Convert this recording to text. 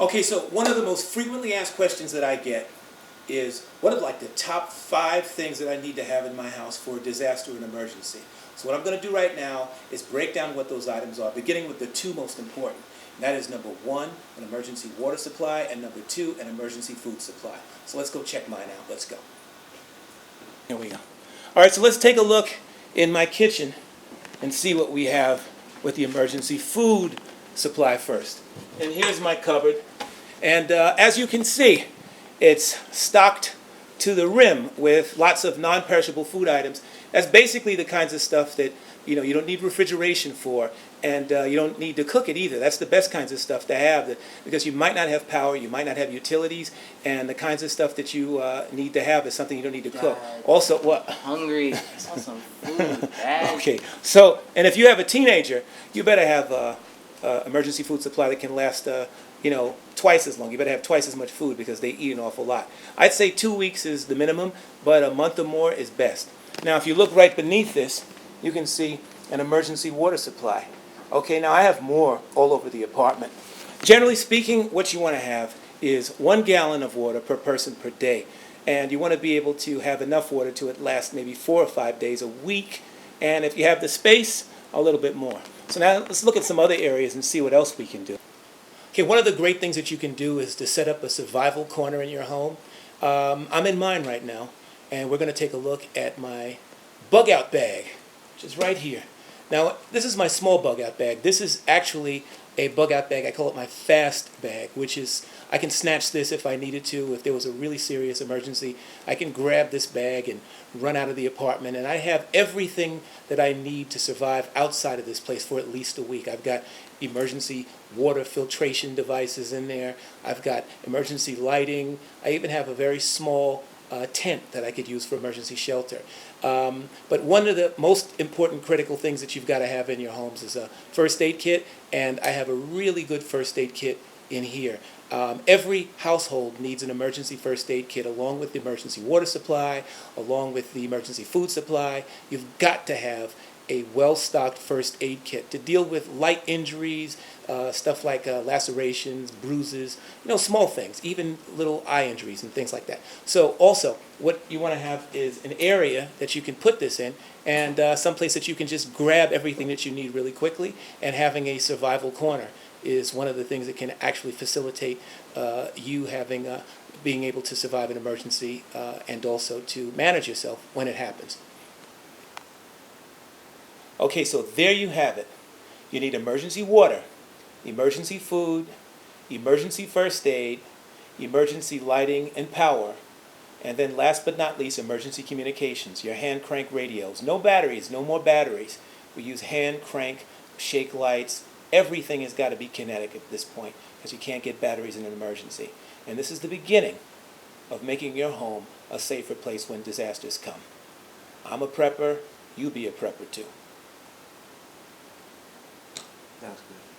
Okay, so one of the most frequently asked questions that I get is, what are like the top 5 things that I need to have in my house for a disaster or an emergency? So what I'm going to do right now is break down what those items are, beginning with the 2 most important. And that is number 1, an emergency water supply, and number 2, an emergency food supply. So let's go check mine out. Let's go. Here we go. All right, so let's take a look in my kitchen and see what we have with the emergency food supply first. And here's my cupboard. And as you can see, it's stocked to the rim with lots of non-perishable food items. That's basically the kinds of stuff that you don't need refrigeration for, and you don't need to cook it either. That's the best kinds of stuff to have, because you might not have power, you might not have utilities, and the kinds of stuff that you need to have is something you don't need to cook. Also, what? Hungry. I saw some food. Dad. Okay, so, and if you have a teenager, you better have emergency food supply that can last, twice as long. You better have twice as much food because they eat an awful lot. I'd say 2 weeks is the minimum, but a month or more is best. Now, if you look right beneath this, you can see an emergency water supply. Okay, now I have more all over the apartment. Generally speaking, what you want to have is 1 gallon of water per person per day. And you want to be able to have enough water to it last maybe 4 or 5 days a week. And if you have the space, a little bit more. So now let's look at some other areas and see what else we can do. Okay, one of the great things that you can do is to set up a survival corner in your home. I'm in mine right now, and we're going to take a look at my bug out bag, which is right here. Now, this is my small bug out bag. This is actually a bug out bag. I call it my fast bag, which is, I can snatch this if I needed to. If there was a really serious emergency, I can grab this bag and run out of the apartment, and I have everything that I need to survive outside of this place for at least a week. I've got emergency water filtration devices in there. I've got emergency lighting. I even have a very small tent that I could use for emergency shelter. But one of the most important critical things that you've got to have in your homes is a first aid kit, and I have a really good first aid kit in here. Every household needs an emergency first aid kit along with the emergency water supply, along with the emergency food supply. You've got to have a well-stocked first aid kit to deal with light injuries, stuff like lacerations, bruises, small things, even little eye injuries and things like that. So also, what you want to have is an area that you can put this in, and someplace that you can just grab everything that you need really quickly, and having a survival corner is one of the things that can actually facilitate you having being able to survive an emergency and also to manage yourself when it happens. Okay, so there you have it. You need emergency water, emergency food, emergency first aid, emergency lighting and power, and then last but not least, emergency communications, your hand crank radios. No batteries, no more batteries. We use hand crank, shake lights. Everything has got to be kinetic at this point because you can't get batteries in an emergency. And this is the beginning of making your home a safer place when disasters come. I'm a prepper. You be a prepper too. That was good.